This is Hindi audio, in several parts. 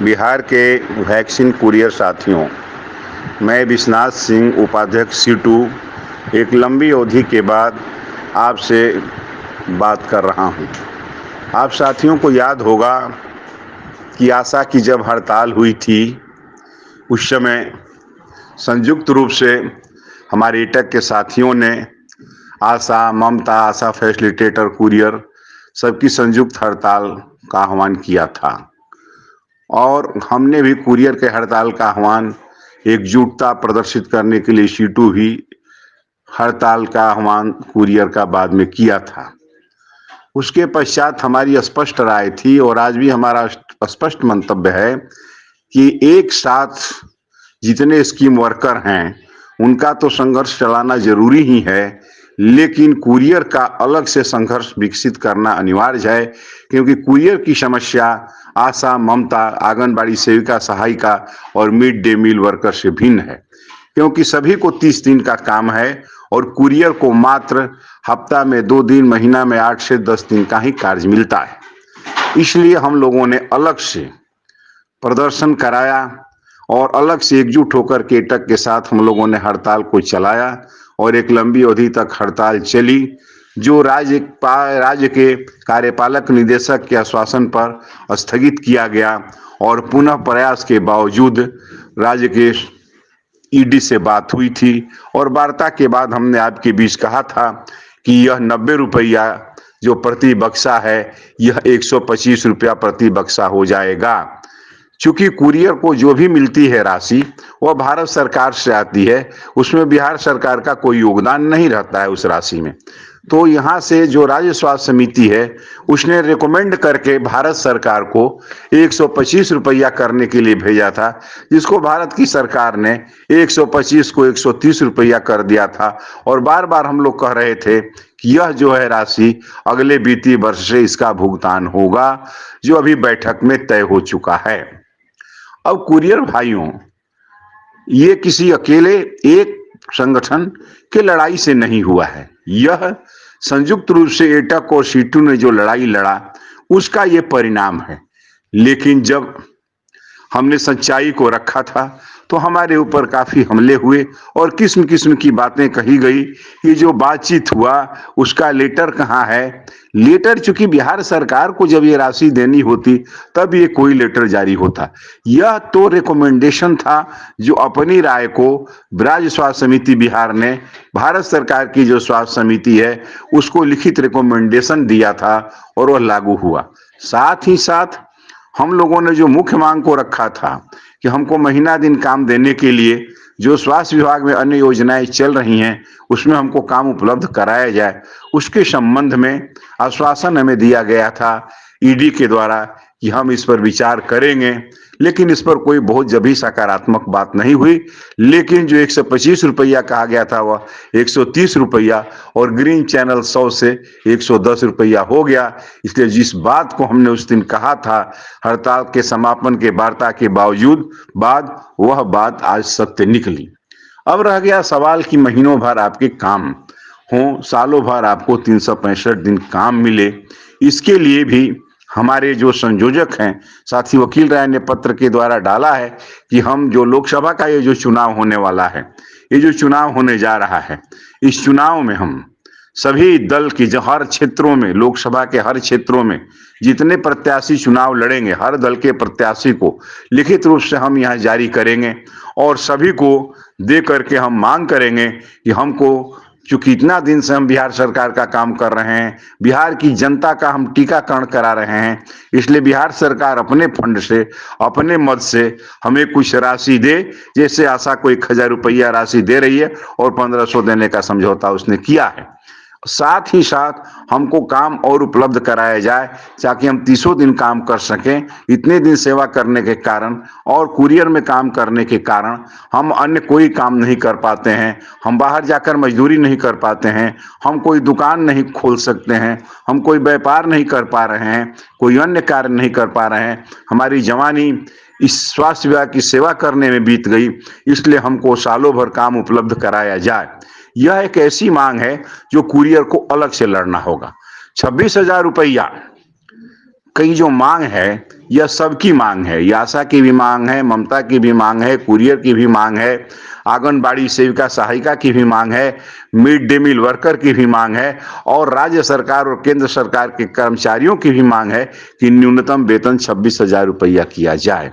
बिहार के वैक्सीन कुरियर साथियों, मैं विश्वनाथ सिंह, उपाध्यक्ष सीटू, एक लंबी अवधि के बाद आपसे बात कर रहा हूं। आप साथियों को याद होगा कि आशा की जब हड़ताल हुई थी, उस समय संयुक्त रूप से हमारे ईटक के साथियों ने आशा, ममता, आशा फैसिलिटेटर, कुरियर सबकी संयुक्त हड़ताल का आह्वान किया था और हमने भी कुरियर के हड़ताल का आह्वान एकजुटता प्रदर्शित करने के लिए सीटू भी हड़ताल का आह्वान कुरियर का बाद में किया था। उसके पश्चात हमारी स्पष्ट राय थी और आज भी हमारा स्पष्ट मंतव्य है कि एक साथ जितने स्कीम वर्कर हैं उनका तो संघर्ष चलाना जरूरी ही है, लेकिन कुरियर का अलग से संघर्ष विकसित करना अनिवार्य है, क्योंकि कुरियर की समस्या आशा, ममता, आंगनबाड़ी सेविका, सहायिका और मिड डे मील वर्कर से भिन्न है, क्योंकि सभी को 30 दिन का काम है और कुरियर को मात्र हफ्ता में 2 दिन, महीना में 8 से 10 दिन का ही कार्य मिलता है। इसलिए हम लोगों ने अलग से प्रदर्शन कराया और अलग से एकजुट होकर के ईटक के साथ हम लोगों ने हड़ताल को चलाया और एक लंबी अवधि तक हड़ताल चली, जो राज्य के कार्यपालक निदेशक के आश्वासन पर स्थगित किया गया और पुनः प्रयास के बावजूद राज्य के ईडी से बात हुई थी और वार्ता के बाद हमने आपके बीच कहा था कि यह 90 रुपया जो प्रति बक्सा है, यह 125 रुपया प्रति बक्सा हो जाएगा। चूंकि कुरियर को जो भी मिलती है राशि वह भारत सरकार से आती है, उसमें बिहार सरकार का कोई योगदान नहीं रहता है उस राशि में। तो यहाँ से जो राज्य स्वास्थ्य समिति है उसने रिकमेंड करके भारत सरकार को 125 रुपया करने के लिए भेजा था, जिसको भारत की सरकार ने 125 को 130 रुपया कर दिया था और बार बार हम लोग कह रहे थे कि यह जो है राशि अगले वित्तीय वर्ष से इसका भुगतान होगा, जो अभी बैठक में तय हो चुका है। अब कुरियर भाइयों, ये किसी अकेले एक संगठन के लड़ाई से नहीं हुआ है, यह संयुक्त रूप से ईटक और सीटू ने जो लड़ाई लड़ा उसका ये परिणाम है। लेकिन जब हमने सच्चाई को रखा था तो हमारे ऊपर काफी हमले हुए और किस्म किस्म की बातें कही गई। ये जो बातचीत हुआ उसका लेटर कहाँ है? लेटर चूंकि बिहार सरकार को जब ये राशि देनी होती तब ये कोई लेटर जारी होता। यह तो रिकमेंडेशन था जो अपनी राय को राज्य स्वास्थ्य समिति बिहार ने भारत सरकार की जो स्वास्थ्य समिति है उसको लिखित रिकमेंडेशन दिया था और वह लागू हुआ। साथ ही साथ हम लोगों ने जो मुख्य मांग को रखा था कि हमको महीना दिन काम देने के लिए जो स्वास्थ्य विभाग में अन्य योजनाएं चल रही हैं उसमें हमको काम उपलब्ध कराया जाए, उसके संबंध में आश्वासन हमें दिया गया था ईडी के द्वारा कि हम इस पर विचार करेंगे, लेकिन इस पर कोई बहुत जभी सकारात्मक बात नहीं हुई। लेकिन जो 125 रुपया कहा गया था वह 130 रुपया और ग्रीन चैनल 100 से 110 रुपया हो गया। इसलिए जिस बात को हमने उस दिन कहा था हड़ताल के समापन के वार्ता के बावजूद वह बात आज सत्य निकली। अब रह गया सवाल कि महीनों भर आपके काम हो, सालों भर आपको 365 दिन काम मिले। इसके लिए भी हमारे जो संयोजक हैं साथी वकील राय ने पत्र के द्वारा डाला है कि हम जो लोकसभा का ये जो चुनाव होने वाला है, ये जो चुनाव होने जा रहा है, इस चुनाव में हम सभी दल की जो हर क्षेत्रों में, लोकसभा के हर क्षेत्रों में जितने प्रत्याशी चुनाव लड़ेंगे, हर दल के प्रत्याशी को लिखित रूप से हम यहाँ जारी करेंगे और सभी को दे करके हम मांग करेंगे कि हमको, चूंकि इतना दिन से हम बिहार सरकार का काम कर रहे हैं, बिहार की जनता का हम टीकाकरण करा रहे हैं, इसलिए बिहार सरकार अपने फंड से, अपने मद से हमें कुछ राशि दे। जैसे आशा को 1000 रुपया राशि दे रही है और 1500 देने का समझौता उसने किया है। साथ ही साथ हमको काम और उपलब्ध कराया जाए ताकि हम 300 दिन काम कर सकें। इतने दिन सेवा करने के कारण और कुरियर में काम करने के कारण हम अन्य कोई काम नहीं कर पाते हैं, हम बाहर जाकर मजदूरी नहीं कर पाते हैं, हम कोई दुकान नहीं खोल सकते हैं, हम कोई व्यापार नहीं कर पा रहे हैं, कोई अन्य कार्य नहीं कर पा रहे हैं। हमारी जवानी इस स्वास्थ्य विभाग की सेवा करने में बीत गई, इसलिए हमको सालों भर काम उपलब्ध कराया जाए। यह एक ऐसी मांग है जो कुरियर को अलग से लड़ना होगा। 26,000 रुपया कई जो मांग है यह सबकी मांग है। ये आशा की भी मांग है, ममता की भी मांग है, कुरियर की भी मांग है, आंगनबाड़ी सेविका सहायिका की भी मांग है, मिड डे मील वर्कर की भी मांग है और राज्य सरकार और केंद्र सरकार के कर्मचारियों की भी मांग है कि न्यूनतम वेतन 26,000 रुपया किया जाए।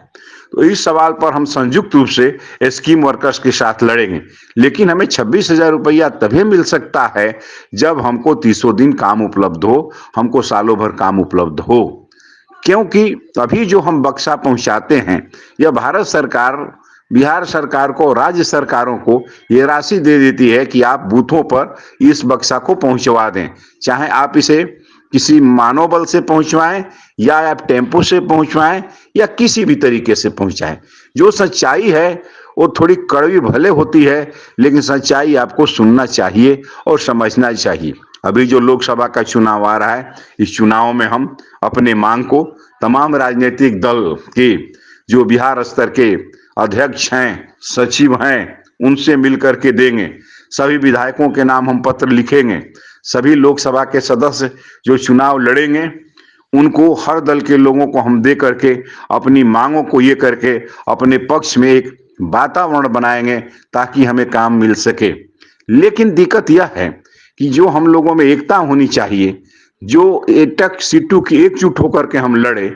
तो इस सवाल पर हम संयुक्त रूप से स्कीम वर्कर्स के साथ लड़ेंगे, लेकिन हमें 26,000 रुपया तभी मिल सकता है जब हमको 30 दिन काम उपलब्ध हो, हमको सालों भर काम उपलब्ध हो। क्योंकि अभी जो हम बक्सा पहुंचाते हैं यह भारत सरकार, बिहार सरकार को, राज्य सरकारों को ये राशि दे देती है कि आप बूथों पर इस बक्सा को पहुंचवा दें, चाहे आप इसे किसी मानव बल से पहुंचवाएं या आप टेम्पो से पहुंचवाएं या किसी भी तरीके से पहुंचाएं। जो सच्चाई है वो थोड़ी कड़वी भले होती है, लेकिन सच्चाई आपको सुनना चाहिए और समझना चाहिए। अभी जो लोकसभा का चुनाव आ रहा है, इस चुनाव में हम अपने मांग को तमाम राजनीतिक दल के जो बिहार स्तर के अध्यक्ष हैं, सचिव हैं, उनसे मिलकर के देंगे। सभी विधायकों के नाम हम पत्र लिखेंगे। सभी लोकसभा के सदस्य जो चुनाव लड़ेंगे उनको, हर दल के लोगों को हम दे करके अपनी मांगों को ये करके अपने पक्ष में एक वातावरण बनाएंगे ताकि हमें काम मिल सके। लेकिन दिक्कत यह है कि जो हम लोगों में एकता होनी चाहिए, जो एटक सीटू की एकजुट होकर के हम लड़े,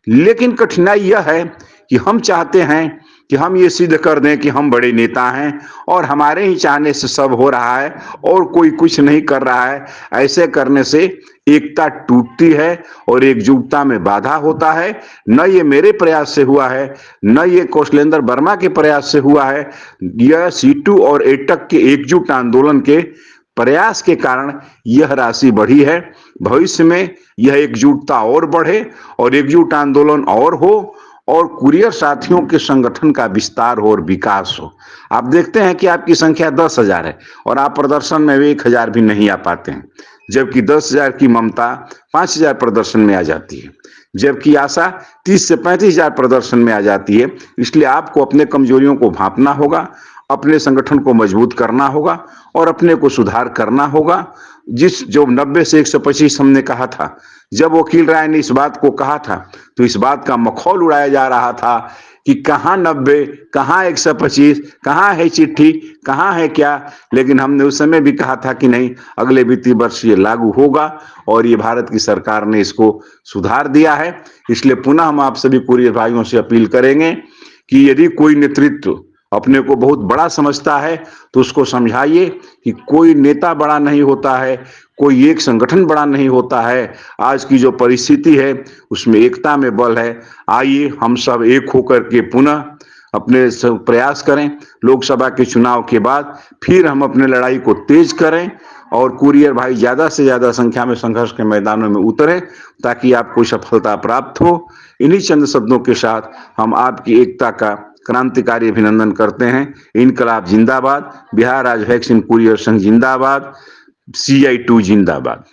लेकिन कठिनाई यह है कि हम चाहते हैं कि हम ये सिद्ध कर दें कि हम बड़े नेता हैं और हमारे ही चाहने से सब हो रहा है और कोई कुछ नहीं कर रहा है। ऐसे करने से एकता टूटती है और एकजुटता में बाधा होता है। न ये मेरे प्रयास से हुआ है, न ये कौशलेंद्र वर्मा के प्रयास से हुआ है, यह सीटू और एटक के एकजुट आंदोलन के प्रयास के कारण यह राशि बढ़ी है। भविष्य में यह एकजुटता और बढ़े और एकजुट आंदोलन और हो और कुरियर साथियों के संगठन का विस्तार हो और विकास हो। आप देखते हैं कि आपकी संख्या 10,000 है और आप प्रदर्शन में 1,000 भी नहीं आ पाते हैं, जबकि 10,000 की ममता 5,000 प्रदर्शन में आ जाती है, जबकि आशा 30 से 35,000 प्रदर्शन में आ जाती है। इसलिए आपको अपने कमजोरियों को भांपना होगा, अपने संगठन को मजबूत करना होगा और अपने को सुधार करना होगा। जो 90 से 125 हमने कहा था, जब वकील राय ने इस बात को कहा था तो इस बात का मखौल उड़ाया जा रहा था कि कहाँ 90, कहाँ 125, कहाँ है चिट्ठी, कहाँ है क्या। लेकिन हमने उस समय भी कहा था कि नहीं, अगले वित्तीय वर्ष ये लागू होगा और ये भारत की सरकार ने इसको सुधार दिया है। इसलिए पुनः हम आप सभी कुरियर भाइयों से अपील करेंगे कि यदि कोई नेतृत्व अपने को बहुत बड़ा समझता है तो उसको समझाइए कि कोई नेता बड़ा नहीं होता है, कोई एक संगठन बड़ा नहीं होता है। आज की जो परिस्थिति है उसमें एकता में बल है। आइए हम सब एक होकर के पुनः अपने प्रयास करें। लोकसभा के चुनाव के बाद फिर हम अपने लड़ाई को तेज करें और कुरियर भाई ज्यादा से ज्यादा संख्या में संघर्ष के मैदानों में उतरें ताकि आपको सफलता प्राप्त हो। इन्हीं चंद शब्दों के साथ हम आपकी एकता का क्रांतिकारी अभिनंदन करते हैं। इनकलाब जिंदाबाद, बिहार राज्य वैक्सीन कुरियर संघ जिंदाबाद, CI2 जिंदाबाद।